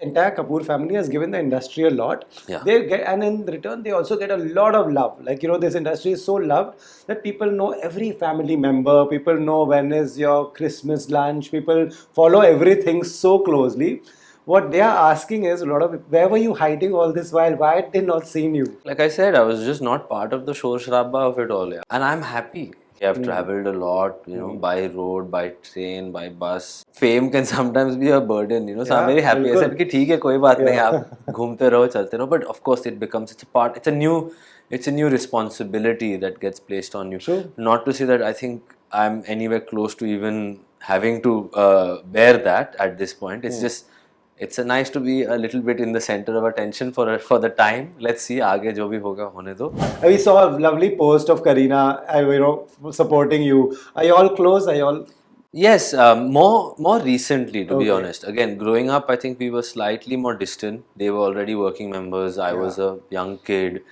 entire Kapoor family has given the industry a lot. Yeah. They get, and in return, they also get a lot of love. Like, this industry is so loved that people know every family member. People know when is your Christmas lunch. People follow everything so closely. What they are asking is a lot of, where were you hiding all this while? Why had they not seen you? Like I said, I was just not part of the shore shraba of it all. Yeah. And I'm happy. I've traveled a lot, by road, by train, by bus. Fame can sometimes be a burden, so I'm very happy. I said, कि ठीक है, कोई बात नहीं, आप घूमते रहो, चलते रहो. But of course, it's a new responsibility that gets placed on you. True. Not to say that I think I'm anywhere close to even having to bear that at this point. It's just, it's nice to be a little bit in the center of attention for the time. Let's see, आगे जो भी होगा होने दो. We saw a lovely post of Kareena, supporting you. Are you all close? Are you all? Yes, more recently, to be honest. Again, growing up, I think we were slightly more distant. They were already working members. I was a young kid.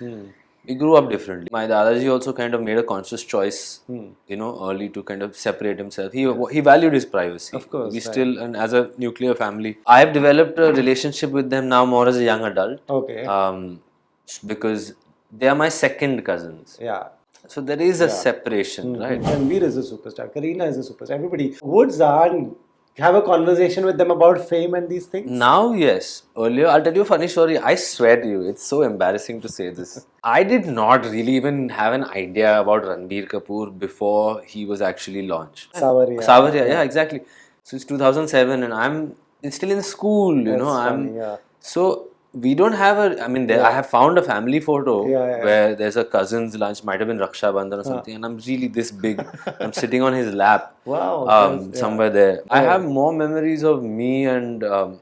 We grew up differently. My Dadaji also kind of made a conscious choice, early to kind of separate himself. He valued his privacy. Of course, We still, and as a nuclear family, I have developed a relationship with them now more as a young adult. Okay. Because they are my second cousins. Yeah. So there is a separation, right? Ranbir is a superstar. Kareena is a superstar. Everybody. Would Zahan have a conversation with them about fame and these things? Now, yes. Earlier, I'll tell you a funny story. I swear to you, it's so embarrassing to say this. I did not really even have an idea about Ranbir Kapoor before he was actually launched. Savarya. Yeah, exactly. So it's 2007 and I'm still in school, So we don't have I have found a family photo where there's a cousin's lunch, might have been Raksha Bandhan or something, and I'm really this big. I'm sitting on his lap. Wow. Somewhere there. I have more memories of me and Shami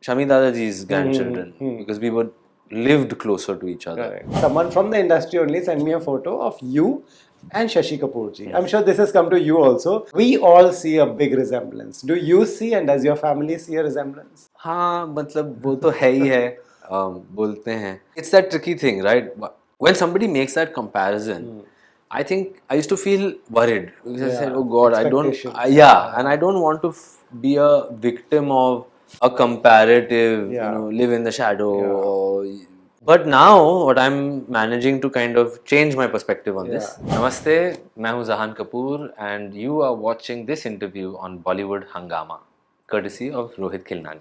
Dadaji's grandchildren because we were lived closer to each other. Correct. Someone from the industry only sent me a photo of you and Shashi Kapoor ji. I'm sure this has come to you also. We all see a big resemblance. Do you see and does your family see a resemblance? हाँ, मतलब वो तो है ही है, बोलते हैं. It's that tricky thing, right? When somebody makes that comparison, I think I used to feel worried because I said, "Oh God, I don't want to be a victim of a comparative, live in the shadow." But now, what I'm managing to kind of change my perspective on this. Namaste, मैं हूँ Zahan Kapoor and you are watching this interview on Bollywood Hungama, courtesy of Rohit Khilnani.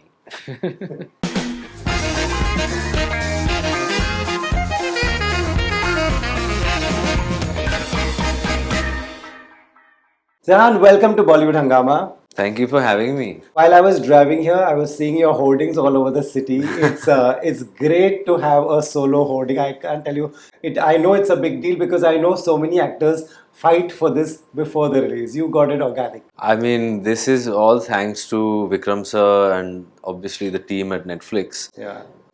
Zahan, welcome to Bollywood Hungama. Thank you for having me. While I was driving here, I was seeing your hoardings all over the city. It's great to have a solo hoarding. I can't tell you it. I know it's a big deal because I know so many actors fight for this before the release. You got it organic. I mean, this is all thanks to Vikram sir and obviously the team at Netflix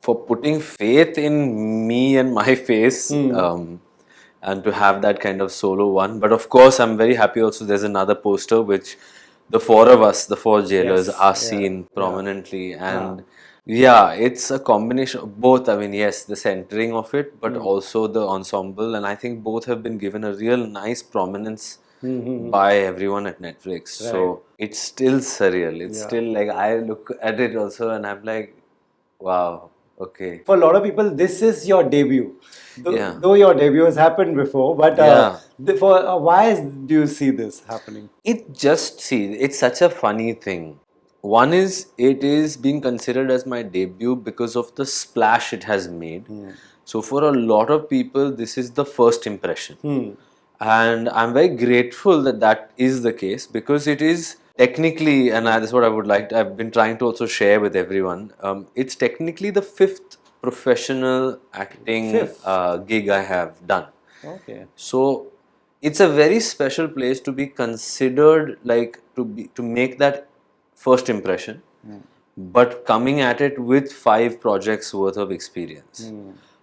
for putting faith in me and my face. And to have that kind of solo one. But of course, I'm very happy also there's another poster which the four of us, the four jailers, are seen prominently. And it's a combination of both. I mean, yes, the centering of it, but also the ensemble. And I think both have been given a real nice prominence by everyone at Netflix. Right. So it's still surreal. It's still like I look at it also and I'm like, wow. Okay. For a lot of people, this is your debut. Though your debut has happened before, but why do you see this happening? It's such a funny thing. One is, it is being considered as my debut because of the splash it has made. So for a lot of people, this is the first impression. And I'm very grateful that is the case because it is technically, and that's what I've been trying to also share with everyone, it's technically the fifth professional acting gig I have done. Okay. So it's a very special place to be considered, like to make that first impression, but coming at it with 5 projects worth of experience.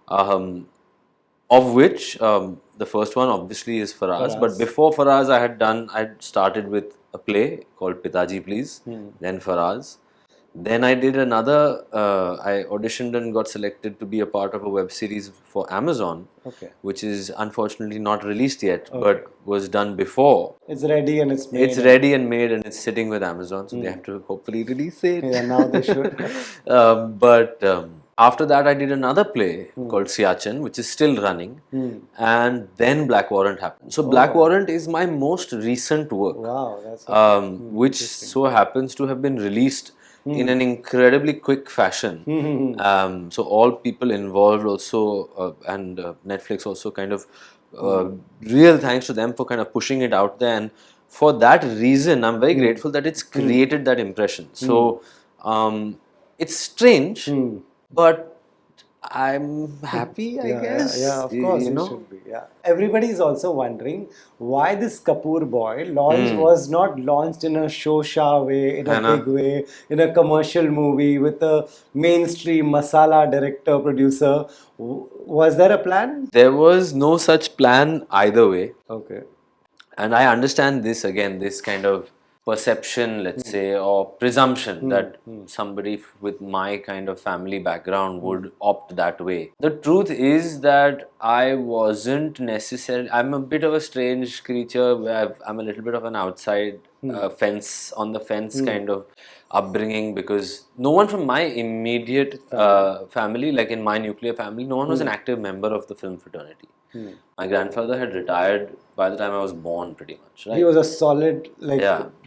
Of which the first one obviously is Faraz. But before Faraz, I had started with a play called Pitaji Please, then Faraz, Then I did another, I auditioned and got selected to be a part of a web series for Amazon, which is unfortunately not released yet, but was done before. It's ready and it's made. It's ready and made and it's sitting with Amazon, so they have to hopefully release it. Yeah, now they should. But after that, I did another play called Siachen, which is still running. And then Black Warrant happened. So Black Warrant is my most recent work. Wow, that's which so happens to have been released in an incredibly quick fashion. So all people involved also, and Netflix also kind of, real thanks to them for kind of pushing it out there. And for that reason, I'm very grateful that it's created that impression. So it's strange, but I'm happy, I guess. Yeah, of course, you should be. Yeah, everybody is also wondering why this Kapoor boy was not launched in a shosha way, in a big way, in a commercial movie with a mainstream masala director producer. Was there a plan? There was no such plan either way. Okay. And I understand this again, this kind of perception, let's say, or presumption that somebody with my kind of family background would opt that way. The truth is that I wasn't necessarily, I'm a bit of a strange creature where I'm a little bit of an outside fence, on the fence kind of upbringing, because no one from my immediate family, like in my nuclear family, no one was an active member of the film fraternity. My grandfather had retired by the time I was born, pretty much. Right? He was a solid,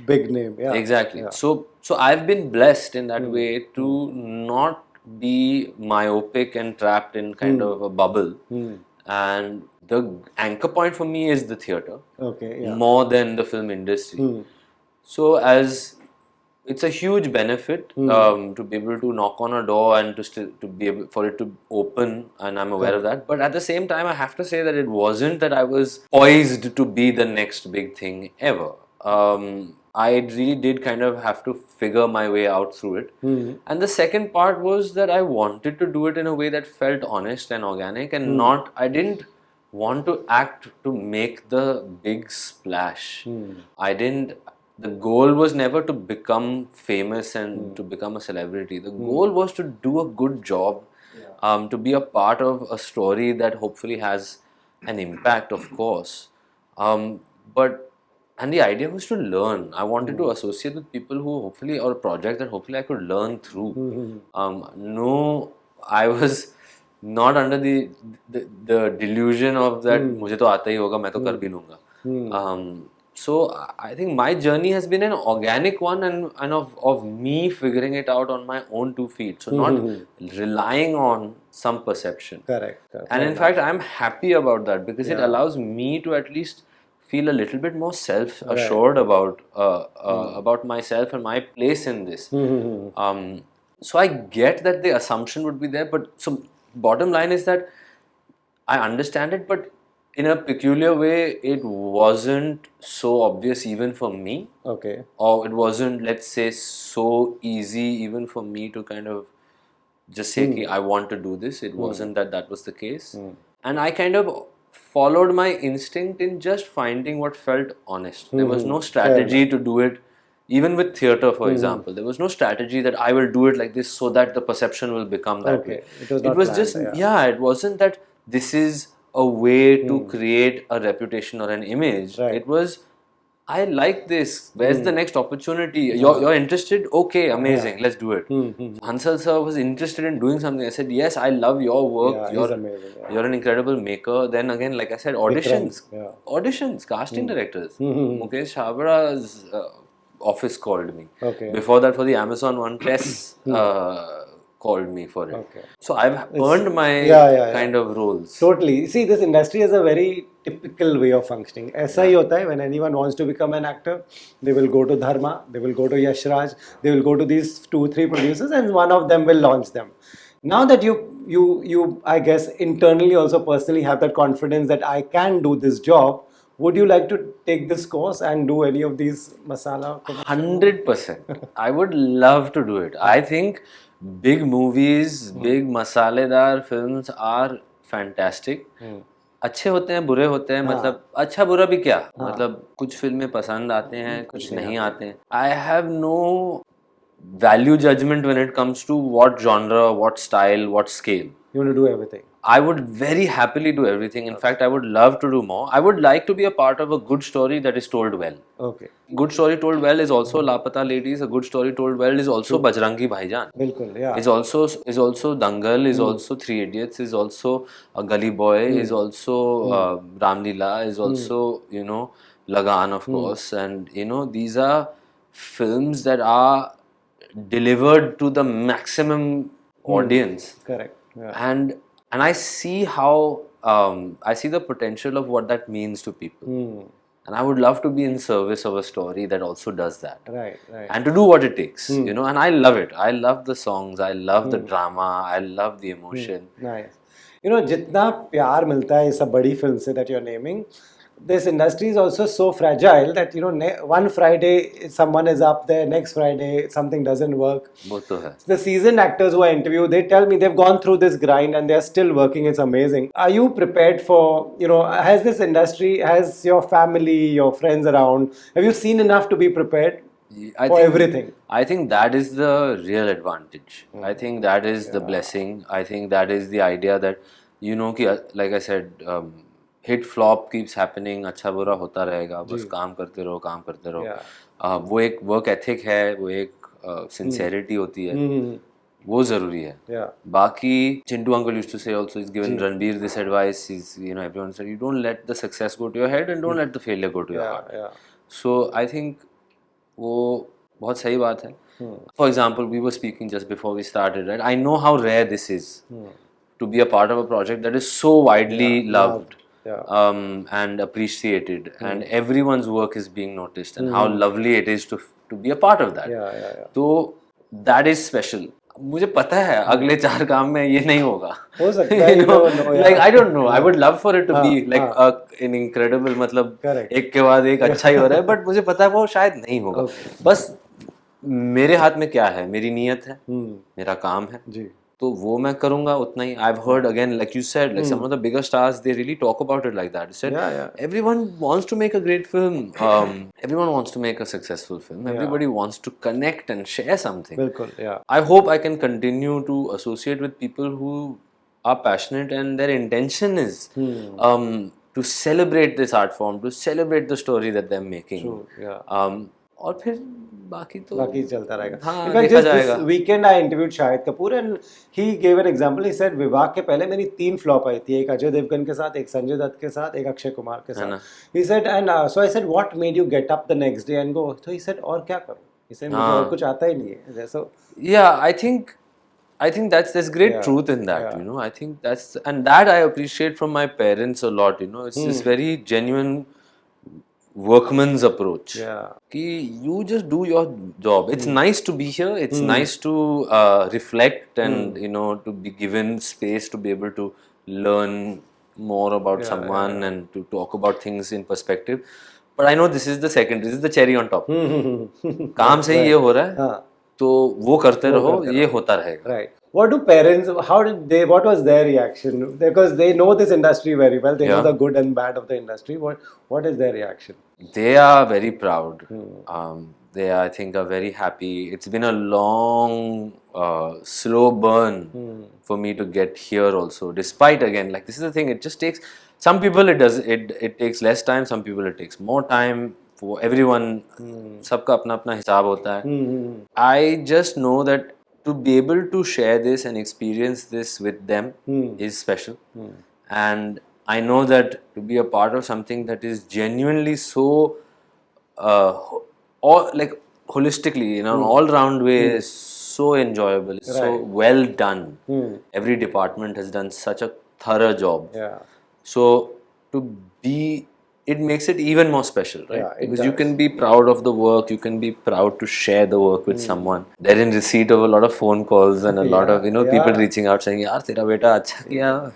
big name. Yeah, exactly. Yeah. So I've been blessed in that way to not be myopic and trapped in kind of a bubble. And the anchor point for me is the theatre, more than the film industry. So as it's a huge benefit to be able to knock on a door and to be able for it to open, and I'm aware of that. But at the same time, I have to say that it wasn't that I was poised to be the next big thing ever. I really did kind of have to figure my way out through it. And the second part was that I wanted to do it in a way that felt honest and organic, and I didn't want to act to make the big splash. The goal was never to become famous and to become a celebrity. The goal was to do a good job, to be a part of a story that hopefully has an impact, of course. And the idea was to learn. I wanted to associate with people who hopefully, or a project that hopefully I could learn through. No, I was not under the delusion of that, मुझे तो आता ही होगा, मैं तो कर भी लूँगा. So I think my journey has been an organic one, and of me figuring it out on my own 2 feet. So not relying on some perception. Correct. And in fact, I'm happy about that, because it allows me to at least feel a little bit more self-assured about myself and my place in this. So I get that the assumption would be there, but so bottom line is that I understand it, but in a peculiar way, it wasn't so obvious even for me. Okay. Or it wasn't, let's say, so easy even for me to kind of just say, I want to do this. It wasn't that was the case. And I kind of followed my instinct in just finding what felt honest. There was no strategy to do it. Even with theatre, for example, there was no strategy that I will do it like this so that the perception will become that way. It was just, it wasn't that this is a way to create a reputation or an image. It was, I like this. Where's the next opportunity? You're interested? Okay, amazing. Let's do it. Hansal sir was interested in doing something. I said, yes, I love your work. You're amazing. You're an incredible maker. Then again, like I said, auditions, casting directors. Mukesh Habara's office called me. Before that, for the Amazon one, Tess called me for it. So I've earned my kind of roles. Totally. See, this industry has a very typical way of functioning. ऐसा ही होता है, when anyone wants to become an actor, they will go to Dharma, they will go to Yash Raj, they will go to these 2-3 producers, and one of them will launch them. Now that you I guess internally also personally have that confidence that I can do this job, would you like to take this course and do any of these masala? 100%. I would love to do it. I think big movies, big masaledar films are fantastic. अच्छे होते हैं, बुरे होते हैं, मतलब अच्छा बुरा भी क्या, मतलब कुछ फिल्में पसंद आते हैं, कुछ नहीं आते हैं. I have no value judgment when it comes to what genre, what style, what scale. You want to do everything. I would very happily do everything. In fact, I would love to do more. I would like to be a part of a good story that is told well. Okay. Good story told well is also Lapata Ladies. A good story told well is also Bajrangi Bhaijaan. Bilkul, yeah. Is also Dangal. Is also Three Idiots. Is also a Gully Boy. Is also Ram Leela. Is also Lagan, of course. And these are films that are delivered to the maximum audience. Correct. Yeah. And I see how I see the potential of what that means to people. And I would love to be in service of a story that also does that. Right. And to do what it takes, and I love it. I love the songs, I love the drama, I love the emotion. Nice. जितना प्यार मिलता है इस सब बड़ी film से that you're naming, this industry is also so fragile that one Friday someone is up there, next Friday something doesn't work. वो तो है. The seasoned actors who I interview, they tell me they've gone through this grind and they're still working. It's amazing. Are you prepared for, has this industry, has your family, your friends around, have you seen enough to be prepared for everything? I think that is the real advantage. I think that is the blessing. I think that is the idea that, like I said, hit flop keeps happening, अच्छा बुरा होता रहेगा, बस काम करते रहो. वो एक work ethic है, वो एक sincerity होती है, वो जरूरी है. बाकी Chintu uncle used to say also, he's given Ranbir this advice, everyone said, you don't let the success go to your head and don't let the failure go to your heart. So I think वो बहुत सही बात है. For example, we were speaking just before we started, right? I know how rare this is to be a part of a project that is so widely loved. And appreciated, and everyone's work is being noticed, and how lovely it is to be a part of that. So that is special. मुझे पता है अगले 4 काम में ये नहीं होगा. हो सकता है. Like I don't know. I would love for it to be like an incredible, मतलब एक के बाद एक अच्छा ही हो रहा है, but मुझे पता है वो शायद नहीं होगा. बस मेरे हाथ में क्या है, मेरी नीयत है, मेरा काम है. तो वो मैं करूँगा उतना ही. I've heard again, like you said, like some of the bigger stars, they really talk about it like that. They said, everyone wants to make a great film. Everyone wants to make a successful film. Everybody wants to connect and share something. Bilkul, I hope I can continue to associate with people who are passionate and their intention is to celebrate this art form, to celebrate the story that they're making. True, और फिर बाकी चलता रहेगा. हाँ, Because just this weekend I interviewed Shahid Kapoor and he gave an example. He said विवाह के पहले मेरी 3 फ्लॉप आई थी, एक अजय देवगन के साथ, एक संजय दत्त के साथ, एक अक्षय कुमार के साथ. He said, and so I said, what made you get up the next day and go? So he said, और क्या करूँ? He said, मुझे और कुछ आता ही नहीं है. So yeah, I think there's great truth in that. I think and that I appreciate from my parents a lot. It's this very genuine workman's approach. Ki you just do your job. It's nice to be here. It's nice to reflect and to be given space to be able to learn more about someone and to talk about things in perspective. But I know this is the cherry on top. काम से ही ये हो रहा है, तो वो करते रहो, ये होता रहेगा. Right. What do parents, what was their reaction? Because they know this industry very well. They know the good and bad of the industry. What is their reaction? They are very proud. They, I think, are very happy. It's been a long, slow burn for me to get here also. Despite, again, like this is the thing, it just takes, some people it takes less time, some people it takes more time. For everyone, सबका अपना अपना हिसाब होता है. I just know that to be able to share this and experience this with them is special. And I know that to be a part of something that is genuinely so, like holistically, in an all-round way, is so enjoyable, so well done. Every department has done such a thorough job. So it makes it even more special, right? Because you can be proud of the work, you can be proud to share the work with someone. They're in receipt of a lot of phone calls and a lot of people reaching out saying, "Yaar, tera beta acha kiya."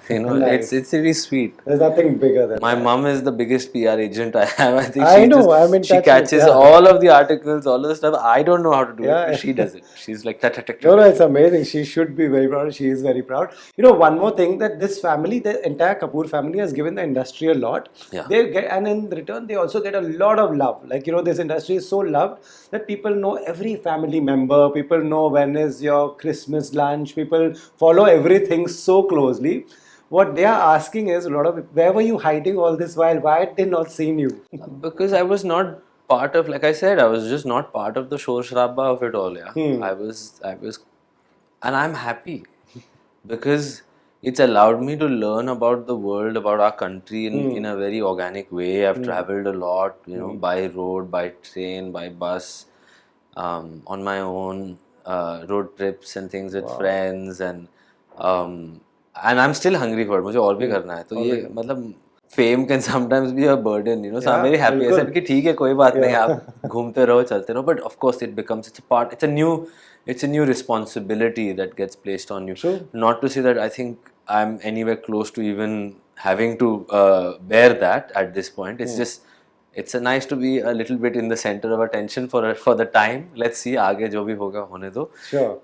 It's really sweet. There's nothing bigger than my mom is the biggest PR agent I have. I think she she catches all of the articles, all of the stuff. I don't know how to do it, but she does it. She's like No, it's amazing. She should be very proud. She is very proud. One more thing, that this family, the entire Kapoor family, has given the industry a lot. They get, and in return they also get a lot of love. Like, this industry is so loved that people know every family member, people know when is your Christmas lunch, people follow everything so closely. What they are asking is a lot of, where were you hiding all this while? Why had they not seen you? Because I was not part of, like I said, I was just not part of the shor shraba of it all. Yeah, I was, and I'm happy because it's allowed me to learn about the world, about our country in a very organic way. I've traveled a lot, by road, by train, by bus, on my own, road trips and things with friends, and I'm still hungry for it. मुझे और भी करना है. तो ये मतलब fame can sometimes be a burden, So I'm very happy. I said कि ठीक है, कोई बात नहीं, आप घूमते रहो, चलते रहो. But of course, it's a new responsibility that gets placed on you. Sure. Not to say that I think I'm anywhere close to even having to bear that at this point. It's just, it's nice to be a little bit in the center of attention for the time. Let's see, आगे जो भी होगा होने दो. Sure.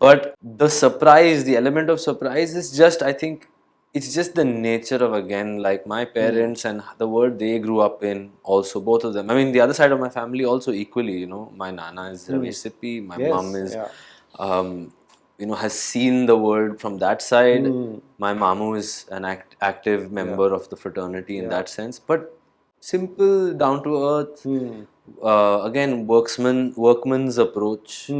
But the surprise, the element of surprise is just, I think, it's just the nature of, again, like my parents and the world they grew up in, also both of them. I mean, the other side of my family also equally, my nana is Ramesh Sippy, my mom is, has seen the world from that side. My mamu is an active member of the fraternity in that sense. But simple, down to earth, again, workman's approach.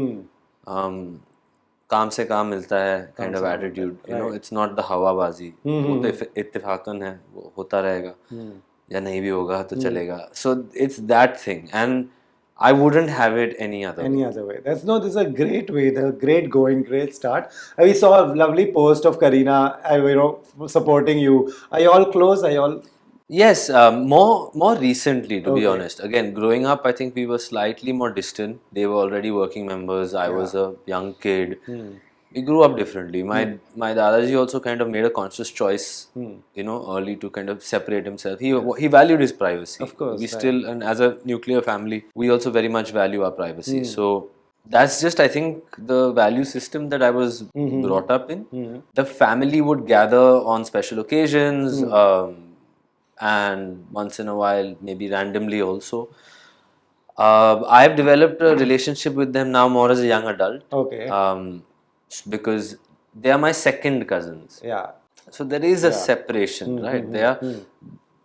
काम से काम मिलता है kind of attitude, it's not the हवाबाजी, वो तो इत्तेफाकन है, वो होता रहेगा या नहीं भी होगा तो चलेगा. So it's that thing, and I wouldn't have it any other way. This is a great way, great start. We saw a lovely post of Kareena, supporting you. Are you all close? Are you all? Yes, more recently, to be honest. Again, growing up, I think we were slightly more distant. They were already working members. I was a young kid. We grew up differently. My Dadaji also kind of made a conscious choice, early to kind of separate himself. He valued his privacy. Of course. We still, and as a nuclear family, we also very much value our privacy. So that's just, I think, the value system that I was brought up in. The family would gather on special occasions. And once in a while, maybe randomly also. I have developed a relationship with them now more as a young adult. Okay. Because they are my second cousins. Yeah. So there is a separation, right?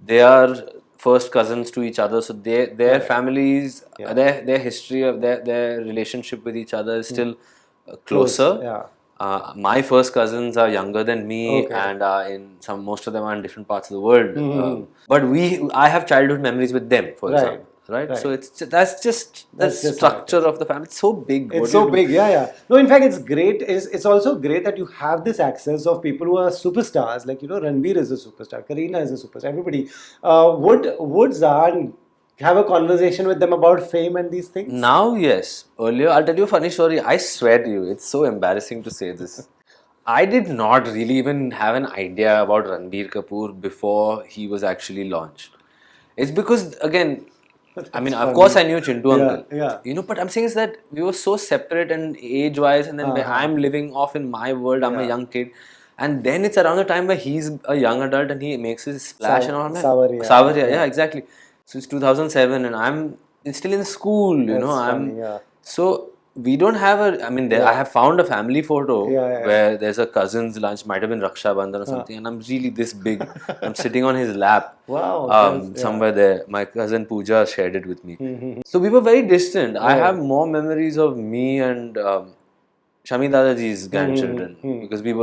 They are first cousins to each other. So their families, their history of their relationship with each other is still closer. Yeah. My first cousins are younger than me, and most of them are in different parts of the world. But I have childhood memories with them, for example. Right? So that's just the structure of the family. It's so big. It's so big, yeah. No, in fact, it's great. It's also great that you have this access of people who are superstars. Like, Ranbir is a superstar, Kareena is a superstar, everybody. Would Zahan have a conversation with them about fame and these things? Now, yes. Earlier, I'll tell you a funny story. I swear to you, it's so embarrassing to say this. I did not really even have an idea about Ranbir Kapoor before he was actually launched. It's because, again, of course I knew Chintu uncle. Yeah. But I'm saying is that we were so separate and age-wise, and then I'm living off in my world, I'm a young kid. And then it's around the time where he's a young adult and he makes his splash and all that. Savaria, yeah, exactly. So it's 2007 and I'm still in school, So we don't have I have found a family photo where there's a cousin's lunch, might have been Raksha Bandhan or something, and I'm really this big. I'm sitting on his lap. Wow. Somewhere there. My cousin Pooja shared it with me. So we were very distant. I have more memories of me and Shami Dadaji's grandchildren because we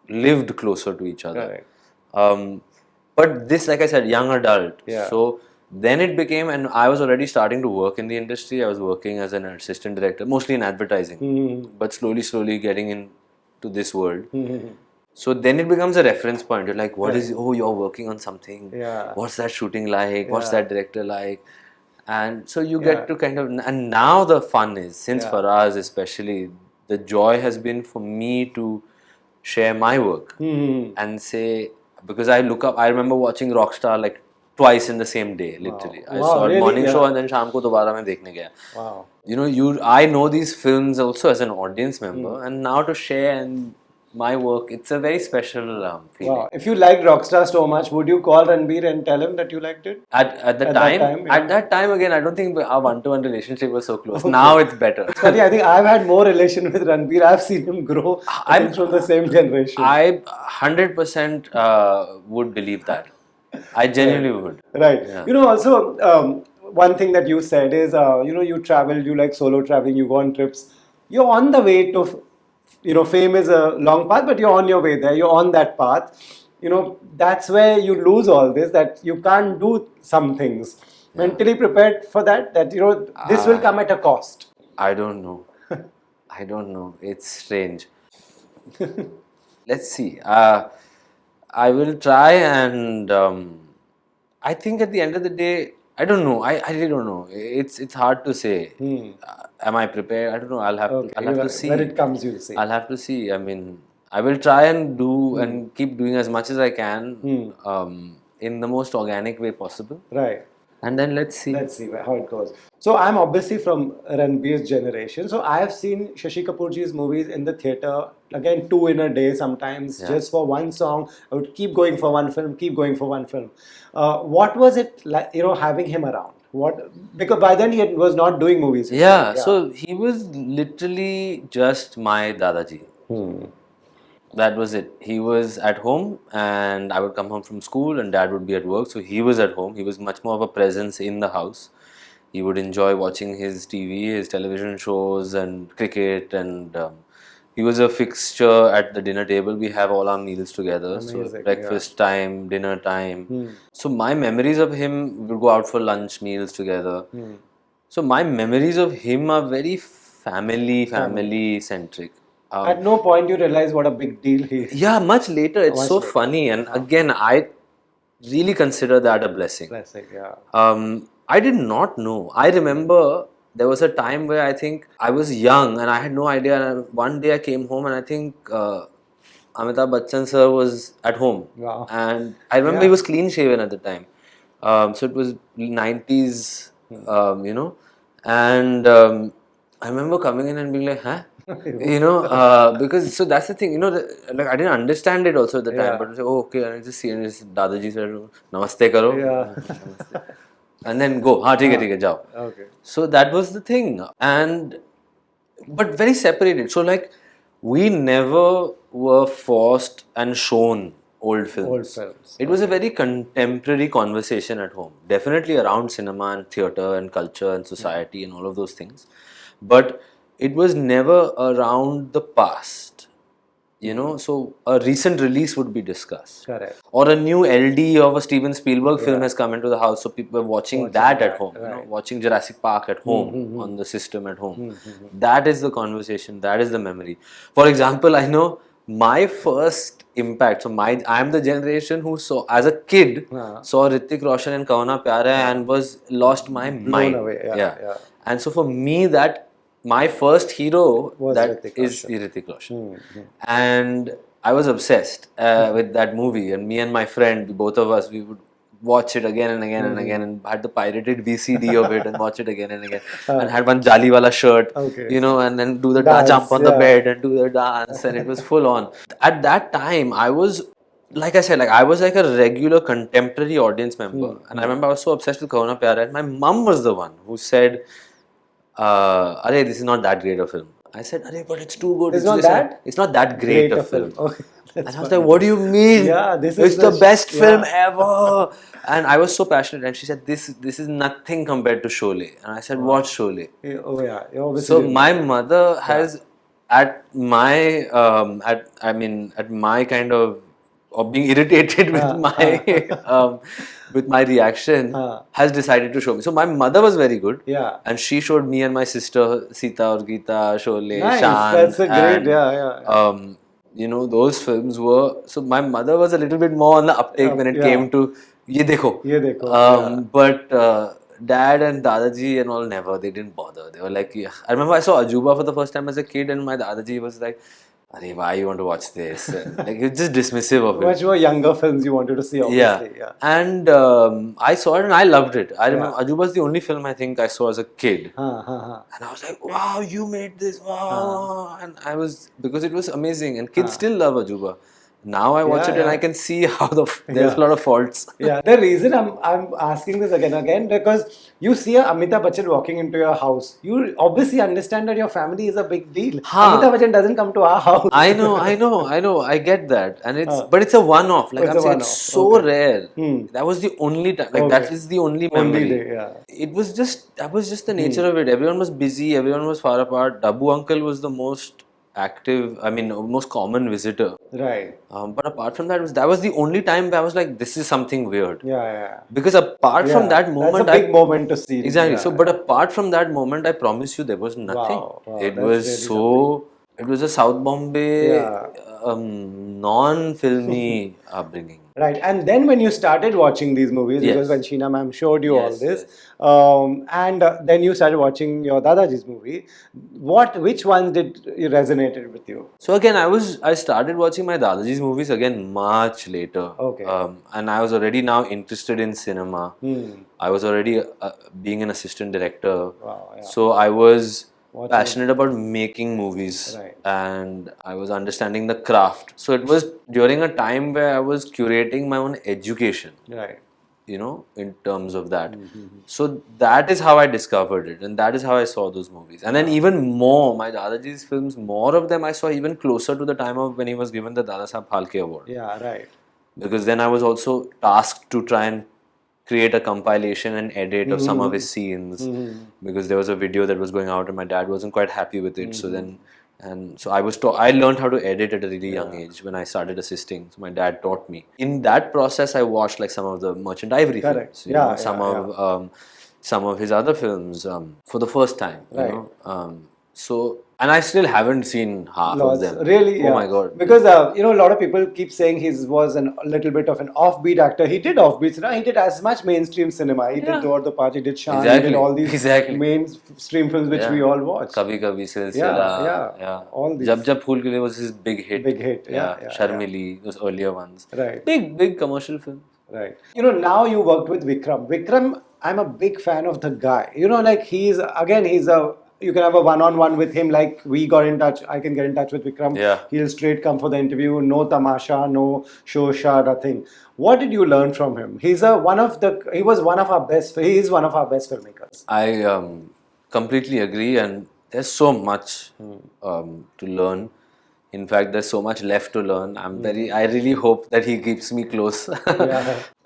lived closer to each other. But this, like I said, young adult. So then it became, and I was already starting to work in the industry. I was working as an assistant director, mostly in advertising, but slowly getting into this world. So then it becomes a reference point. You're like, you're working on something. What's that shooting like? What's that director like? And so you get to kind of, and now the fun is, since for us especially, the joy has been for me to share my work and say, because I remember watching Rockstar like twice in the same day, literally. I saw a morning show and then शाम को दोबारा मैं देखने गया. Wow. I know these films also as an audience member, and now to share and my work. It's a very special feeling. Wow. If you liked Rockstar so much, would you call Ranbir and tell him that you liked it? At the At time, that time, yeah. at that time again, I don't think our one-to-one relationship was so close. Okay. Now it's better. It's funny, I think I've had more relation with Ranbir. I've seen him grow. I think from the same generation. I 100% would believe that. I genuinely would. Right. Yeah. You know, also, one thing that you said is, you know, you travel, you like solo traveling, you go on trips. You're on the way to, you know, fame is a long path, but you're on your way there. You're on that path. You know, that's where you lose all this, that you can't do some things. Mentally prepared for that, that, you know, this will come at a cost. I don't know. I don't know. It's strange. Let's see. I will try, and I think at the end of the day, I don't know. I really don't know. It's hard to say. Am I prepared? I don't know. I'll have to see. When it comes, you'll see. I'll have to see. I mean, I will try and do and keep doing as much as I can in the most organic way possible. Right. And then let's see. Let's see how it goes. So I'm obviously from Ranbir's generation. So I have seen Shashi Kapoorji's movies in the theatre, again 2 in a day sometimes, just for one song. I would keep going for one film, keep going for one film. What was it like, you know, having him around? Because by then he was not doing movies. Yeah, so he was literally just my Dadaji. That was it. He was at home and I would come home from school and dad would be at work. So he was at home. He was much more of a presence in the house. He would enjoy watching his TV, his television shows and cricket, and he was a fixture at the dinner table. We have all our meals together. Amazing, so breakfast time, dinner time. So my memories of him, we would go out for lunch meals together. So my memories of him are very family centric. At no point you realize what a big deal he is. Yeah, much later. It's so funny, and again, I really consider that a blessing. I did not know. I remember there was a time where I think I was young and I had no idea. And one day I came home and I think Amitabh Bachchan sir was at home. Wow. And I remember he was clean shaven at the time. So it was 90s, you know. And I remember coming in and being like, huh? You know, because so that's the thing, you know, like I didn't understand it also at the time, but I was like, oh, okay, and I just see, and just Dadaji said, Namaste karo. Namaste. And then go, theek hai, jao. Okay. So that was the thing, but very separated. So like, we never were forced and shown old films. It was a very contemporary conversation at home, definitely around cinema and theatre and culture and society and all of those things, but it was never around the past, you know. So a recent release would be discussed. Correct. Or a new LD of a Steven Spielberg film has come into the house, so people were watching that at home, you know, watching Jurassic Park at home, on the system at home. That is the conversation, that is the memory. For example, I know my first impact, so I am the generation who saw, as a kid, saw Hrithik Roshan in Kauna Pyara Hai and was lost my mind. Away. And so for me, that my first hero was Hrithik Roshan. And I was obsessed with that movie, and me and my friend, both of us, we would watch it again and again and again, and had the pirated VCD of it and watch it again and again, and had one Jali wala shirt, you know, and then do the jump on the bed and do the dance, and it was full on. At that time, I was, like I said, like I was like a regular contemporary audience member, and I remember I was so obsessed with Kauna Pyara Hai, and my mum was the one who said, "Arey, this is not that great a film." I said, "Arey, but it's too good. It's not that great a film." Okay. And I was like, "What do you mean? Yeah, this is it's the best film ever." And I was so passionate, and she said, "This is nothing compared to Sholay." And I said, "What Sholay?" Oh yeah. So my mother has, at my kind of being irritated with my reaction, has decided to show me. So my mother was very good, and she showed me and my sister Sita or Geeta, Sholay, Shan. That's a great, you know, those films were, so my mother was a little bit more on the uptake when it came to Ye Dekho. But dad and Dadaji and all, never, they didn't bother. They were like, I remember I saw Ajuba for the first time as a kid, and my Dadaji was like, "Arey, why you want to watch this?" Like it's just dismissive of it. Much more younger films you wanted to see, obviously. Yeah. And I saw it and I loved it. I remember Ajuba is the only film I think I saw as a kid. And I was like, wow, you made this. Wow. And I was, because it was amazing. And kids still love Ajuba. Now I watch it and I can see how there's a lot of faults. Yeah, the reason I'm asking this again because you see a Amitabh Bachchan walking into your house. You obviously understand that your family is a big deal. Amitabh Bachchan doesn't come to our house. I know. I get that. And but it's a one-off. Like I'm saying, it's so rare. That was the only time. Like that is the only memory. Only day, It was just, that was just the nature of it. Everyone was busy. Everyone was far apart. Dabu uncle was the most active, most common visitor. Right. But apart from that, that was the only time where I was like, this is something weird. Yeah. Because apart from that moment, that's a big moment to see. Exactly. Yeah. So, but apart from that moment, I promise you, there was nothing. Wow, It was really so. It was a South Bombay, non-filmy upbringing. Right, and then when you started watching these movies, because when Sheena ma'am showed you all this, and then you started watching your Dadaji's movie, which ones did resonated with you? So again, I started watching my Dadaji's movies again much later. Okay. And I was already now interested in cinema. I was already being an assistant director. Wow, yeah. So I was passionate about making movies, and I was understanding the craft. So it was during a time where I was curating my own education, in terms of that. So that is how I discovered it, and that is how I saw those movies. And then even more, my Dadaji's films, more of them I saw even closer to the time of when he was given the Dada Saheb Phalke Award. Yeah, right. Because then I was also tasked to try and create a compilation and edit of some of his scenes, because there was a video that was going out and my dad wasn't quite happy with it. So then, so I learned how to edit at a really young age when I started assisting. So my dad taught me. In that process, I watched like some of the Merchant Ivory films, some of his other films for the first time. And I still haven't seen half of them. Really? Oh my God. Because, a lot of people keep saying he was a little bit of an offbeat actor. He did offbeats. He did as much mainstream cinema. He did Door the Party, he did Shaan, he did all these mainstream films which we all watch. Kabhi Kabhi Silsila. All these. Jab Jab Phool Khile was his big hit. Sharmili, those earlier ones. Right. Big commercial films. Right. Now you worked with Vikram. Vikram, I'm a big fan of the guy. You can have a one-on-one with him, like we got in touch. I can get in touch with Vikram. Yeah. He'll straight come for the interview. No tamasha, no show, nothing. What did you learn from him? He is one of our best filmmakers. I completely agree, and there's so much to learn. In fact, there's so much left to learn. I really hope that he keeps me close.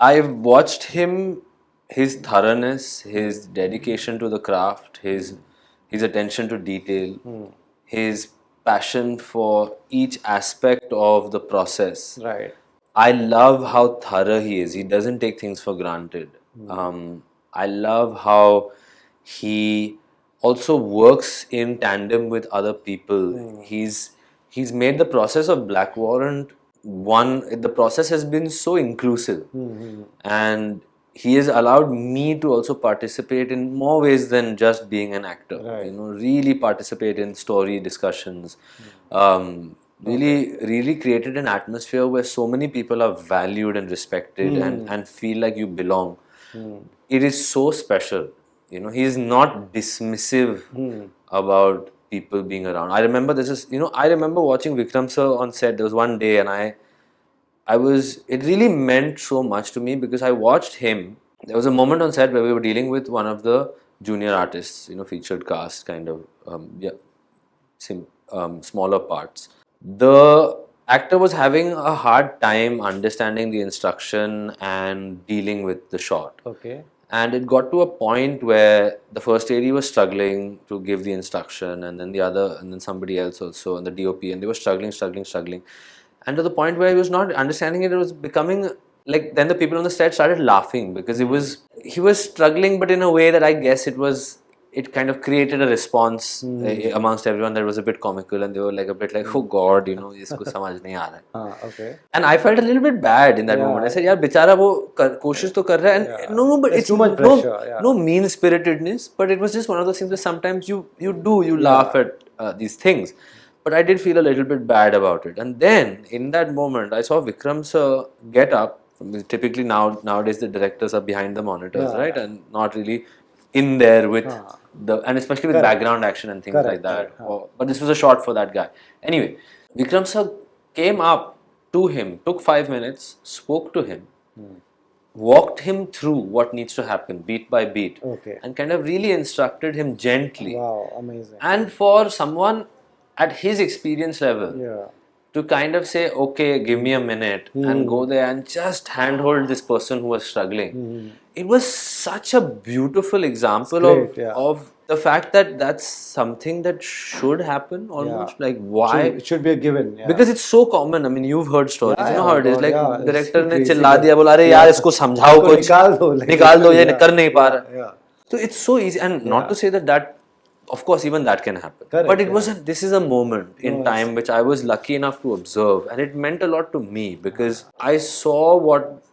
I've watched him, his thoroughness, his dedication to the craft, his attention to detail, his passion for each aspect of the process. Right. I love how thorough he is. He doesn't take things for granted. I love how he also works in tandem with other people. He's made the process of Black Warrant the process has been so inclusive. And he has allowed me to also participate in more ways than just being an actor. Right. Really participate in story discussions. Really created an atmosphere where so many people are valued and respected and feel like you belong. It is so special. He is not dismissive about people being around. I remember I remember watching Vikram sir on set. There was one day and it really meant so much to me because I watched him. There was a moment on set where we were dealing with one of the junior artists, featured cast kind of, smaller parts. The actor was having a hard time understanding the instruction and dealing with the shot. Okay. And it got to a point where the first AD was struggling to give the instruction, and then somebody else also, and the DOP, and they were struggling. And to the point where he was not understanding it, it was becoming like, then the people on the set started laughing because he was struggling, but in a way that I guess it kind of created a response amongst everyone that was a bit comical, and they were like a bit like, oh God, isko samajh nahi aa raha hai. Okay. And I felt a little bit bad in that moment. I said, yaar, bichara wo koshish to kar raha hai. And no, but it's too much pressure. No mean-spiritedness, but it was just one of those things that sometimes you laugh at these things. But I did feel a little bit bad about it. And then in that moment, I saw Vikram sir get up. Typically nowadays the directors are behind the monitors, right, and not really in there with and especially with background action and things like that. But this was a shot for that guy. Anyway, Vikram sir came up to him, took 5 minutes, spoke to him, walked him through what needs to happen beat by beat, and kind of really instructed him gently. Wow, amazing. And for someone at his experience level to kind of say, okay, give me a minute and go there and just handhold this person who was struggling. It was such a beautiful example of the fact that that's something that should happen almost. Like, why? It should be a given. Because it's so common. I mean, you've heard stories. You know how it is. Like, director ने चिल्ला दिया, बोला, अरे यार इसको समझाओ कुछ, निकाल दो, ये कर नहीं पा रहा. So it's so easy, and not to say that of course even that can happen. But it wasn't. This is a moment in time which I was lucky enough to observe, and it meant a lot to me because I saw what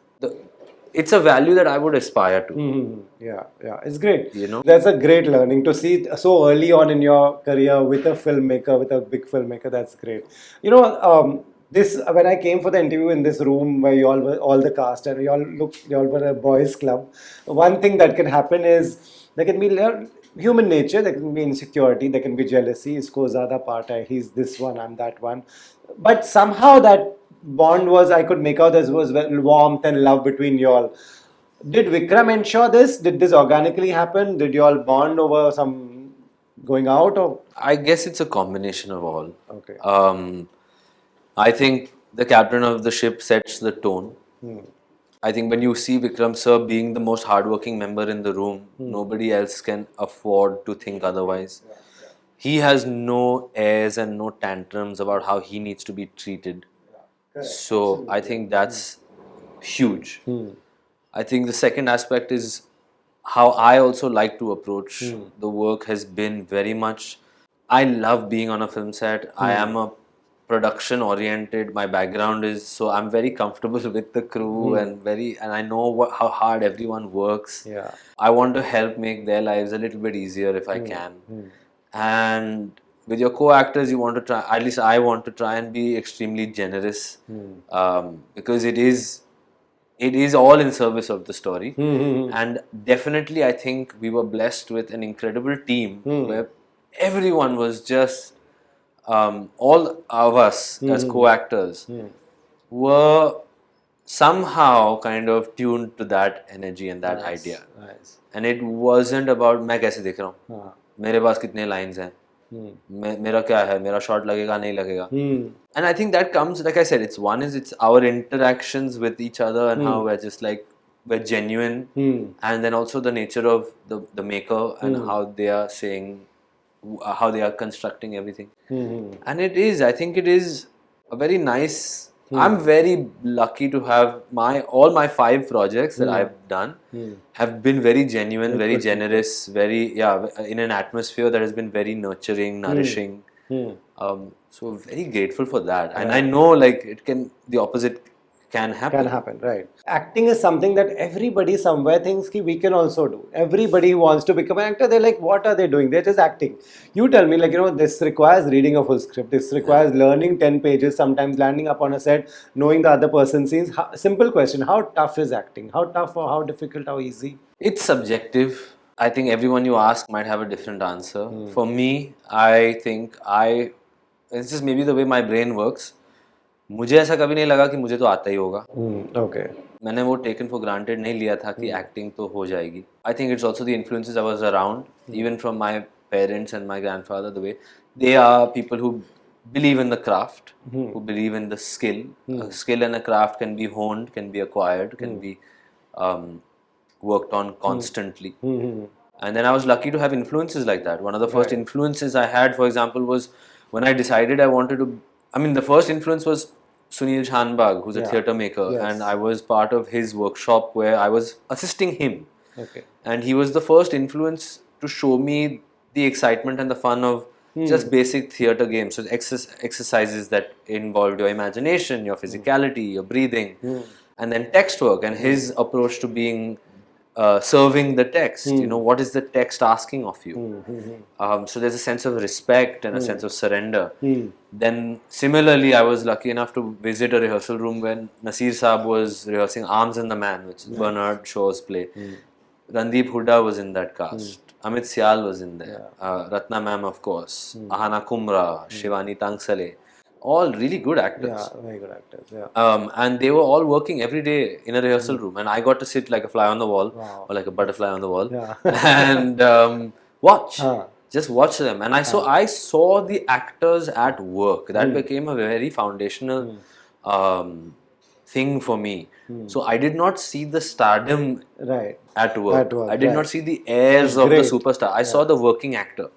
it's a value that I would aspire to. Yeah, it's great. You know, that's a great learning to see so early on in your career with a filmmaker, with a big filmmaker. That's great. You know, this when I came for the interview in this room where you all were all the cast and you all were a boys' club. One thing that can happen is there can be human nature. There can be insecurity. There can be jealousy. Isko zyada part hai. He's this one. I'm that one. But somehow that bond was, I could make out there was warmth and love between you all. Did Vikram ensure this? Did this organically happen? Did you all bond over some going out? Or I guess it's a combination of all. Okay. I think the captain of the ship sets the tone. I think when you see Vikram sir being the most hardworking member in the room, nobody else can afford to think otherwise. He has no airs and no tantrums about how he needs to be treated. So I think that's huge. I think the second aspect is how I also like to approach the work has been very much. I love being on a film set. I am a production oriented. My background is so I'm very comfortable with the crew and I know how hard everyone works. I want to help make their lives a little bit easier if I can. And with your co-actors, you want to try, at least I want to try and be extremely generous because it is all in service of the story. And definitely I think we were blessed with an incredible team where everyone was just, all of us as co-actors were somehow kind of tuned to that energy and that idea. And it wasn't about मैं कैसे दिख रहा हूँ, मेरे पास कितने lines हैं, मेरा क्या है, मेरा shot लगेगा नहीं लगेगा. And I think that comes, like I said, it's our interactions with each other and how we're just like we're genuine, and then also the nature of the maker and how they are saying, how they are constructing everything. And I think it is a very nice. I'm very lucky to have all my 5 projects that I've done have been very genuine, very generous, very in an atmosphere that has been very nurturing, nourishing. So very grateful for that. And I know like the opposite can happen. Right. Acting is something that everybody somewhere thinks we can also do. Everybody wants to become an actor. They're like, what are they doing? They're just acting. You tell me, like, this requires reading a full script. This requires learning 10 pages, sometimes landing up on a set, knowing the other person's scenes. Simple question, how tough is acting? How tough or how difficult, how easy? It's subjective. I think everyone you ask might have a different answer. For me, I think it's just maybe the way my brain works. मुझे ऐसा कभी नहीं लगा कि मुझे तो आता ही होगा. मैंने वो taken for granted नहीं लिया था कि acting तो हो जाएगी. I think it's also the influences I was around, even from my parents and my grandfather, the way they are people who believe in the craft, who believe in the skill. A skill and a craft can be honed, can be acquired, can be worked on constantly. And then I was lucky to have influences like that. One of the first influences I had, for example, was when I decided I wanted to. I mean, the first influence was Sunil Shanbag, who's a theatre maker, and I was part of his workshop where I was assisting him. And he was the first influence to show me the excitement and the fun of just basic theatre games. So exercises that involved your imagination, your physicality, your breathing, and then text work. And his approach to being serving the text. What is the text asking of you? So there's a sense of respect and a sense of surrender. Then similarly, I was lucky enough to visit a rehearsal room when Nasir Saab was rehearsing Arms and the Man, which is Bernard Shaw's play. Randeep Hooda was in that cast. Amit Sial was in there. Ratna ma'am, of course. Ahana Kumra, Shivani Tangsale. All really good actors. Yeah, very good actors. Yeah. And they were all working every day in a rehearsal room. And I got to sit like a fly on the wall or like a butterfly on the wall and watch. Just watch them. And I saw the actors at work. That became a very foundational thing for me. So I did not see the stardom at work. I did not see the airs of the superstar. I saw the working actor.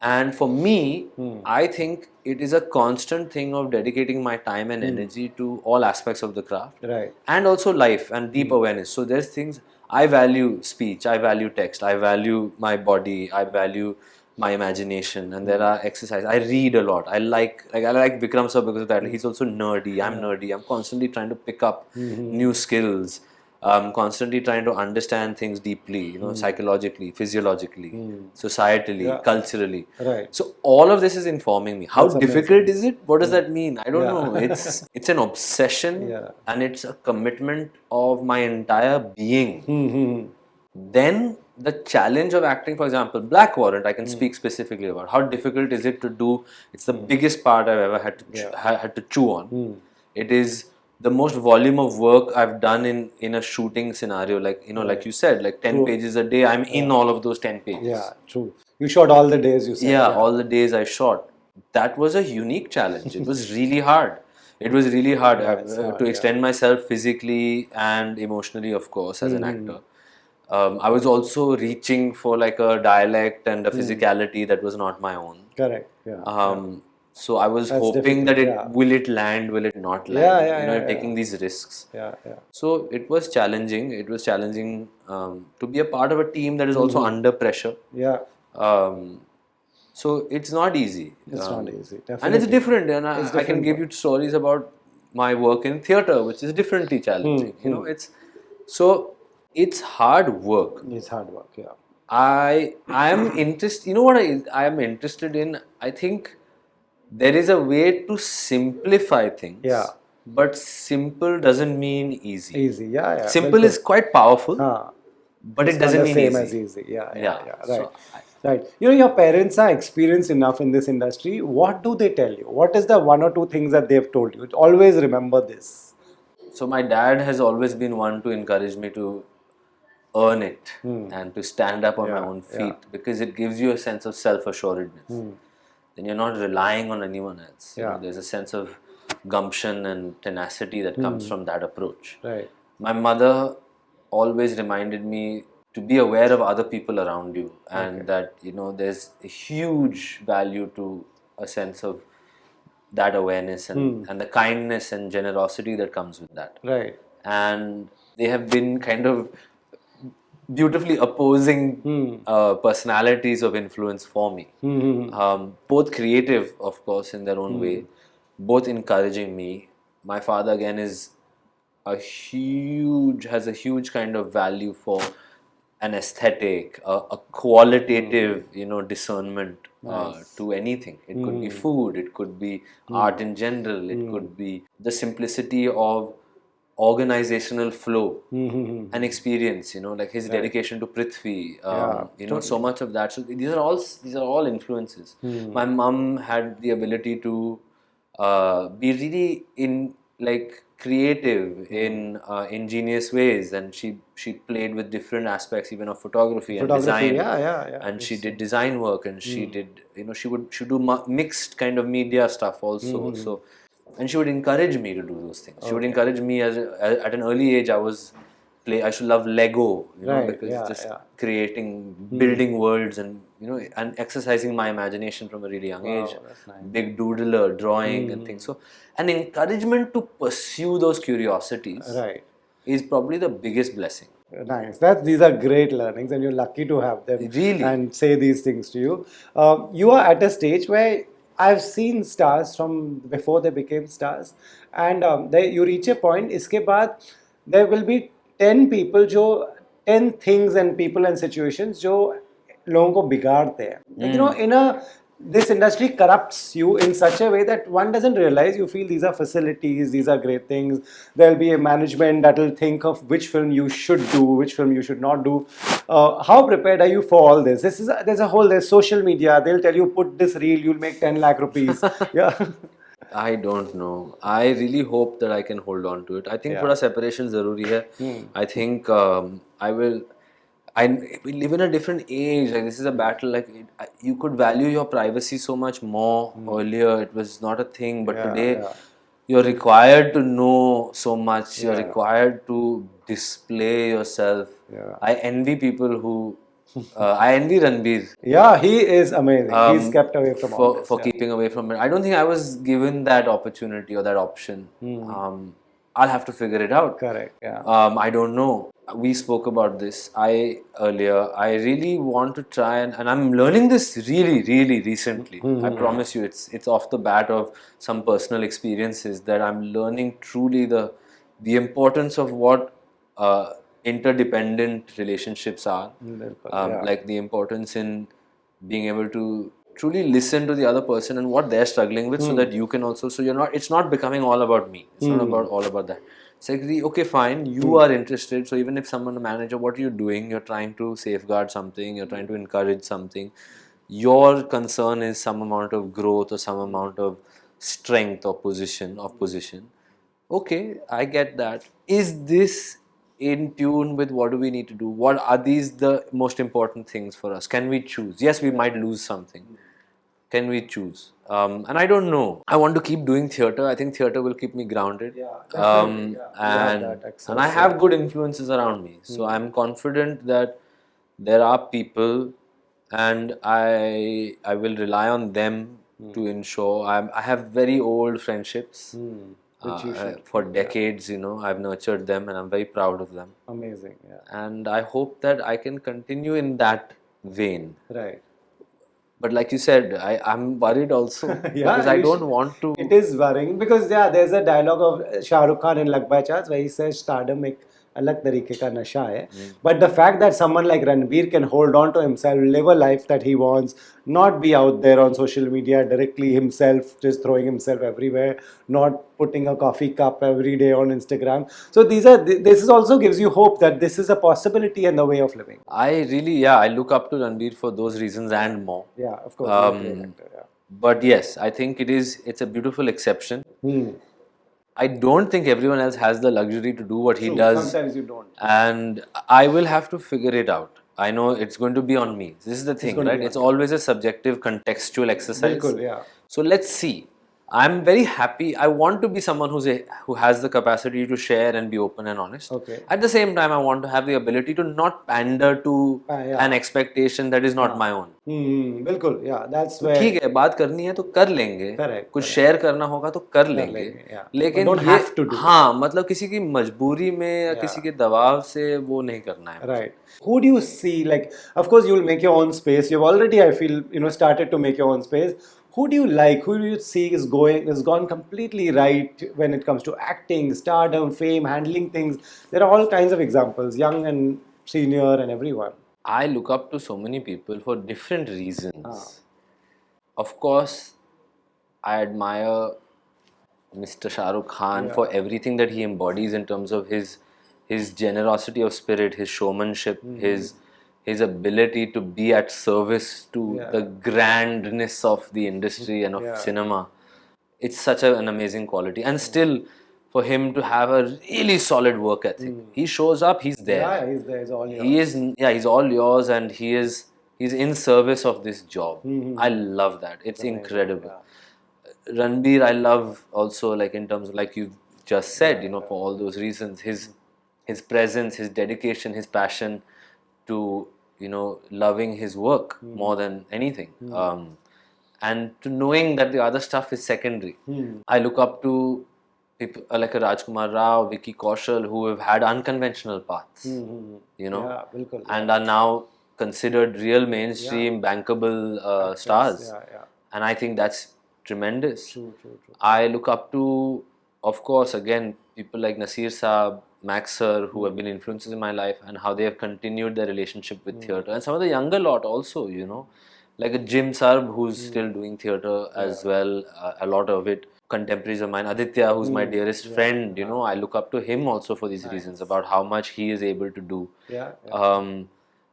And for me, I think it is a constant thing of dedicating my time and energy to all aspects of the craft. And also life and deep awareness. So there's things, I value speech, I value text, I value my body, I value my imagination, and there are exercises. I read a lot. I like Vikram sir because of that. He's also nerdy. I'm nerdy. I'm constantly trying to pick up new skills. I'm constantly trying to understand things deeply, psychologically, physiologically, societally, culturally. So all of this is informing me. How difficult is it? What does that mean? I don't know. It's an obsession and it's a commitment of my entire being. Then the challenge of acting, for example, Black Warrant, I can speak specifically about. How difficult is it to do? It's the biggest part I've ever had to chew on. It is the most volume of work I've done in a shooting scenario. Like like you said, like 10 pages a day. I'm in all of those 10 pages. Yeah, true. You shot all the days, you said. Yeah, all the days I shot. That was a unique challenge. It was really hard. It was really hard to extend myself physically and emotionally, of course, as an actor. I was also reaching for like a dialect and a physicality that was not my own. Correct. Yeah. So I was hoping that will it land, will it not land? Taking these risks. So it was challenging. It was challenging to be a part of a team that is also under pressure. So it's not easy. It's not easy. Definitely. And it's different. And I can give you stories about my work in theatre, which is differently challenging. It's hard work. It's hard work, yeah. I am interested. You know what I am interested in? I think there is a way to simplify things. Yeah. But simple doesn't mean easy. Easy, yeah. Simple is quite powerful, but it doesn't mean same easy. As easy. Yeah. Right. So right. Your parents are experienced enough in this industry. What do they tell you? What is the one or two things that they've told you? Always remember this. So my dad has always been one to encourage me to earn it and to stand up on my own feet because it gives you a sense of self-assuredness. Then you're not relying on anyone else. There's a sense of gumption and tenacity that comes from that approach. Right. My mother always reminded me to be aware of other people around you and that there's a huge value to a sense of that awareness and the kindness and generosity that comes with that. Right. And they have been kind of beautifully opposing personalities of influence for me. Both creative, of course, in their own way, both encouraging me. My father again has a huge kind of value for an aesthetic, a qualitative, discernment to anything. It could be food, it could be art in general, it could be the simplicity of organizational flow and experience, like his dedication to Prithvi, so much of that. So these are all influences. My mom had the ability to be really creative in ingenious ways, and she played with different aspects even of photography and design. And she did design work, and she did she would do mixed kind of media stuff also. So. And she would encourage me to do those things. She would encourage me at an early age. I should love Lego, because creating, building worlds, and and exercising my imagination from a really young age. Nice. Big doodler, drawing and things. So, an encouragement to pursue those curiosities is probably the biggest blessing. Nice. These are great learnings, and you're lucky to have them. Really, and say these things to you. You are at a stage where I've seen stars from before they became stars, and you reach a point. इसके बाद there will be 10 people जो 10 things and people and situations जो लोगों को बिगाड़ते हैं. Like, you know, this industry corrupts you in such a way that one doesn't realize. You feel these are facilities, these are great things. There'll be a management that will think of which film you should do, which film you should not do. How prepared are you for all this? There's social media. They'll tell you, put this reel, you'll make 10 lakh rupees. Yeah. I don't know. I really hope that I can hold on to it. I think थोड़ा separation ज़रूरी है. I think we live in a different age. Like, this is a battle. Like, you could value your privacy so much more earlier. It was not a thing, but today you're required to know so much. You're required to display yourself. I envy people who. I envy Ranbir. Yeah, he is amazing. He's kept away from all this. For keeping away from it. I don't think I was given that opportunity or that option. I'll have to figure it out. Correct. Yeah. I don't know. We spoke about this earlier. I really want to try and I'm learning this really, really recently. I promise you, it's off the bat of some personal experiences that I'm learning truly the importance of what interdependent relationships are. Like the importance in being able to truly listen to the other person and what they're struggling with, so that you can also, it's not becoming all about me. It's not about all about that. It's like, okay, fine, you are interested. So even if someone, a manager, what are you doing? You're trying to safeguard something, you're trying to encourage something. Your concern is some amount of growth or some amount of strength or position. Okay, I get that. Is this in tune with what do we need to do? What are these the most important things for us? Can we choose? Yes, we might lose something. Can we choose? And I don't know. I want to keep doing theatre. I think theatre will keep me grounded. And I have good influences around me. So I'm confident that there are people, and I will rely on them to ensure. I have very old friendships. For decades, I've nurtured them and I'm very proud of them. Amazing, yeah. And I hope that I can continue in that vein. Right. But like you said, I'm worried also. Because I don't want to. It is worrying because there's a dialogue of Shah Rukh Khan in Lag Bhai Chance where he says stardom ek alag tarike ka nasha hai. But the fact that someone like Ranbir can hold on to himself, live a life that he wants, not be out there on social media directly himself, just throwing himself everywhere, not putting a coffee cup every day on Instagram. So this also gives you hope that this is a possibility and the way of living. I look up to Ranbir for those reasons and more. Yeah, of course. But yes, I think it's a beautiful exception. I don't think everyone else has the luxury to do what he does. Sometimes you don't. And I will have to figure it out. I know it's going to be on me. This is the thing, right? It's always a subjective, contextual exercise. Bilkul, yeah. So let's see. I'm very happy. I want to be someone who has the capacity to share and be open and honest. Okay. At the same time, I want to have the ability to not pander to an expectation that is not my own. Bilkul, yeah. That's where. ठीक है, बात करनी है तो कर लेंगे. Correct. कुछ share करना होगा तो कर लेंगे. लेकिन don't have to do. हाँ, मतलब किसी की मजबूरी में या किसी के दबाव से वो नहीं करना है. Right. Who do you see? Like, of course, you'll make your own space. You've already, I feel, started to make your own space. Who do you like? Who do you see has gone completely right when it comes to acting, stardom, fame, handling things? There are all kinds of examples, young and senior and everyone. I look up to so many people for different reasons. Of course, I admire Mr. Shah Rukh Khan for everything that he embodies in terms of his generosity of spirit, his showmanship, his ability to be at service to the grandness of the industry and of cinema. It's such an amazing quality. And still, for him to have a really solid work ethic. He shows up, he's there. Yeah, he's there. He's all yours. He's all yours, and he's in service of this job. I love that. It's incredible. Yeah. Ranbir, I love also, like in terms of, like you just said, for all those reasons, his presence, his dedication, his passion to loving his work more than anything, and to knowing that the other stuff is secondary. I look up to people like a Rajkumar Rao, Vicky Kaushal, who have had unconventional paths, and are now considered real mainstream, bankable stars. And I think that's tremendous. True. I look up to, of course, again, people like Nasir Saab, Max sir, who have been influences in my life, and how they have continued their relationship with theatre, and some of the younger lot also, like a Jim Sarb, who's still doing theatre as well, a lot of it. Contemporaries of mine, Aditya, who's my dearest friend, I look up to him also for these reasons, about how much he is able to do.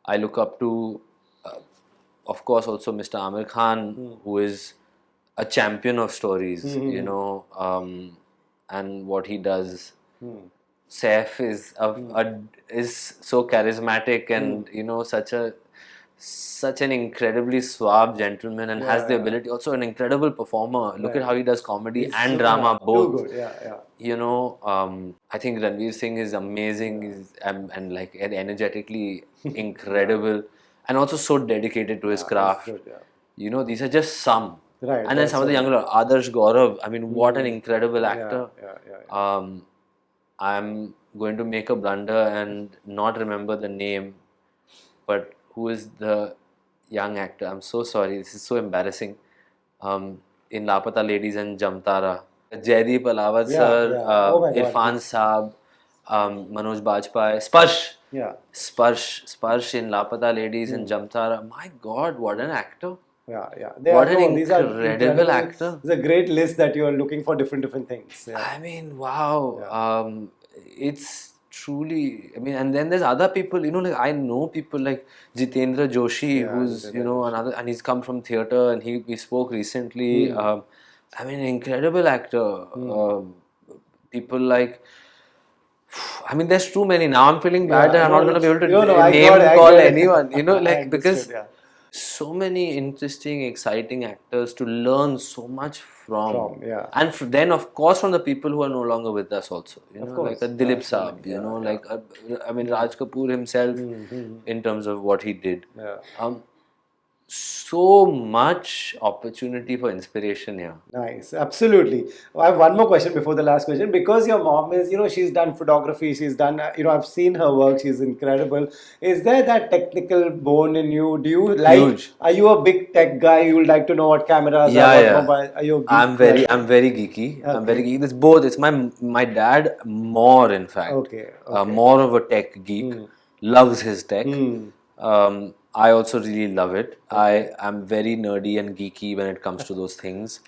I look up to, of course, also Mr. Amir Khan, who is a champion of stories, and what he does. Saif is so charismatic and such an incredibly suave gentleman, and has the ability, also an incredible performer. Look at how he does comedy and drama both. Too good. I think Ranveer Singh is amazing, and like energetically incredible, and also so dedicated to his craft. Good, These are just some. Right. And then some of the younger, Adarsh Gaurav, I mean, what an incredible actor. I'm going to make a blunder and not remember the name, but who is the young actor? I'm so sorry, this is so embarrassing. In Lapata Ladies and Jamtara, Jaideep Alawat sir, Irfan Saab, Manoj Bajpayee, Sparsh in Lapata Ladies and Jamtara. My God, what an actor! What an incredible actor! It's a great list that you are looking for different things. I mean, wow. It's truly, I mean, and then there's other people, like I know people like Jitendra Joshi, who's, another, and he's come from theatre, and we spoke recently. I mean, an incredible actor. People like, I mean, there's too many. Now I'm feeling bad that I'm not going to be able to call anyone, because so many interesting, exciting actors to learn so much from. And then, of course, from the people who are no longer with us also. Like a Dilip Saab, like, I mean, Raj Kapoor himself, in terms of what he did. So much opportunity for inspiration here. Nice, absolutely. I have one more question before the last question. Because your mom is, she's done photography, she's done, I've seen her work, she's incredible. Is there that technical bone in you? Do you like, Huge. Are you a big tech guy? You would like to know what cameras are, what mobile? Are you a geek? I'm very geeky. Okay. I'm very geeky. It's both. It's my dad more, in fact. Okay. More of a tech geek. Loves his tech. I also really love it. I am very nerdy and geeky when it comes to those things.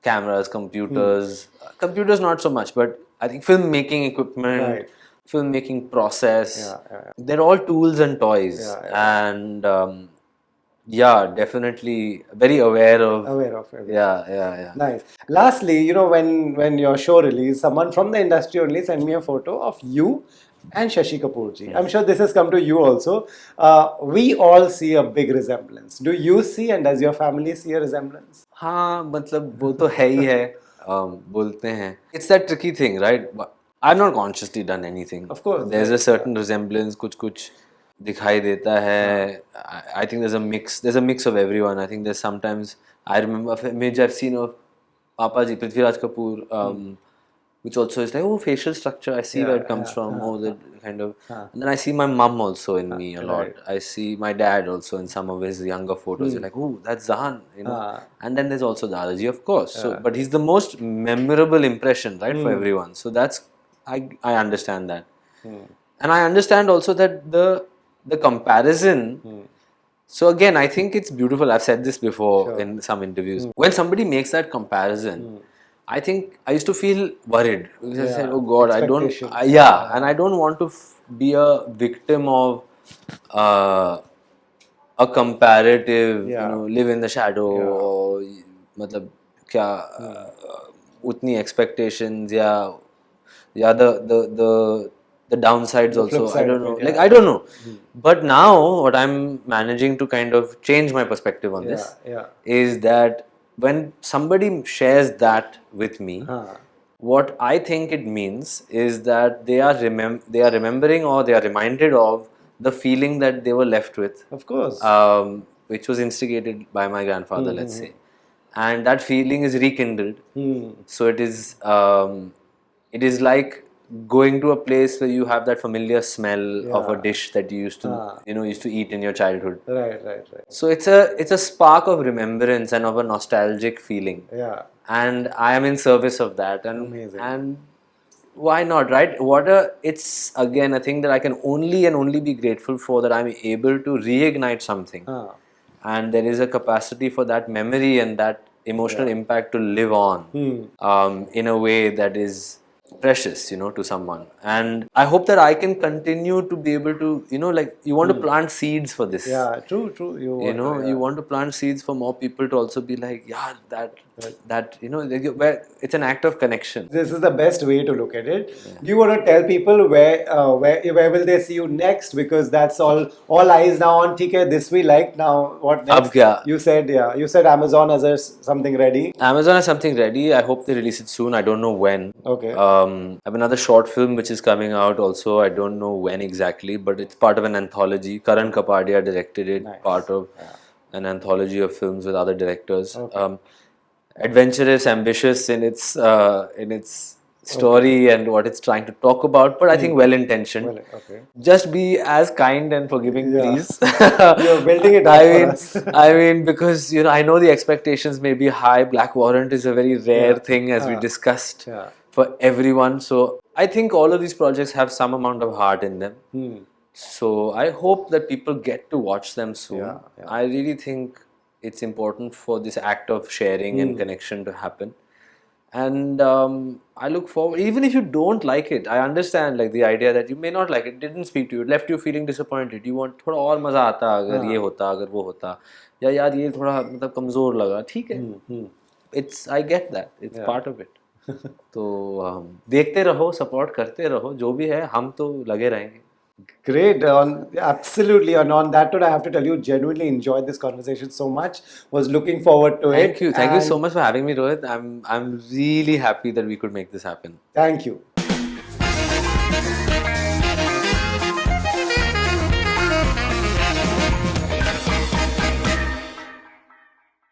Cameras, computers. Computers not so much, but I think filmmaking equipment, filmmaking process. They're all tools and toys. And definitely very aware of everything. Yeah. Nice. Lastly, when your show released, someone from the industry only sent me a photo of you and Shashi Kapoor ji. I'm sure this has come to you also. We all see a big resemblance. Do you see, and does your family see a resemblance? हाँ, मतलब वो तो है ही है. बोलते हैं. It's that tricky thing, right? I've not consciously done anything. Of course. There's a certain resemblance, कुछ दिखाई देता है. I think there's a mix of everyone. I think there's sometimes, I remember an image I've seen of Papa ji, Prithviraj Kapoor, which also is like, facial structure, I see where it comes from, that kind of. And then I see my mum also in me a lot. I see my dad also in some of his younger photos. You're like, that's Zahan, And then there's also Dadaji, of course. So, but he's the most memorable impression, right, for everyone. So that's, I understand that. And I understand also that the comparison. So again, I think it's beautiful. I've said this before in some interviews. When somebody makes that comparison, I think I used to feel worried because I said, "Oh God, I don't." And I don't want to be a victim of a comparative, live in the shadow, or मतलब क्या उतनी expectations या the downsides also. I don't know. I don't know. But now what I'm managing to kind of change my perspective on this is that when somebody shares that with me, what I think it means is that they are remembering, or they are reminded of the feeling that they were left with. Of course. Which was instigated by my grandfather, let's say. And that feeling is rekindled. So it is like going to a place where you have that familiar smell of a dish that you used to eat in your childhood. Right. So it's a spark of remembrance and of a nostalgic feeling. And I am in service of that. And amazing. And why not, right? It's again a thing that I can only and only be grateful for, that I'm able to reignite something. And there is a capacity for that memory and that emotional impact to live on in a way that is precious, to someone. And I hope that I can continue to be able to, like, you want to plant seeds for this. Yeah, true. You want to plant seeds for more people to also be like, yeah, that where it's an act of connection. This is the best way to look at it. Do you want to tell people where will they see you next? Because that's all eyes now on. TK, this we like. Now what next? Ab kya? You said Amazon has something ready. Amazon has something ready. I hope they release it soon. I don't know when. Okay. I have another short film which is coming out also. I don't know when exactly, but it's part of an anthology. Karan Kapadia directed it. Nice. Part of an anthology of films with other directors. Okay. Adventurous, ambitious in its story and what it's trying to talk about, but I think well intentioned. Okay. Just be as kind and forgiving, please. You're building it up for us. I mean, because I know the expectations may be high. Black Warrant is a very rare thing, as we discussed, for everyone. So I think all of these projects have some amount of heart in them. So I hope that people get to watch them soon. I really think it's important for this act of sharing and connection to happen. And I look forward, even if you don't like it, I understand like the idea that you may not like it, didn't speak to you, it left you feeling disappointed. You want थोड़ा और मजा आता अगर ये होता, अगर वो होता, या यार ये थोड़ा मतलब कमजोर लगा, ठीक है. I get that, it's part of it. तो देखते रहो, support करते रहो, जो भी है हम तो लगे रहेंगे. Great. Absolutely. And on that note, I have to tell you, genuinely enjoyed this conversation so much. Was looking forward to it. Thank you so much for having me, Rohit. I'm really happy that we could make this happen. Thank you.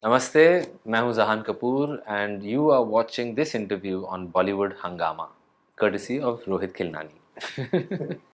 Namaste, मैं हूँ Zahan Kapoor and you are watching this interview on Bollywood Hungama, courtesy of Rohit Khilnani.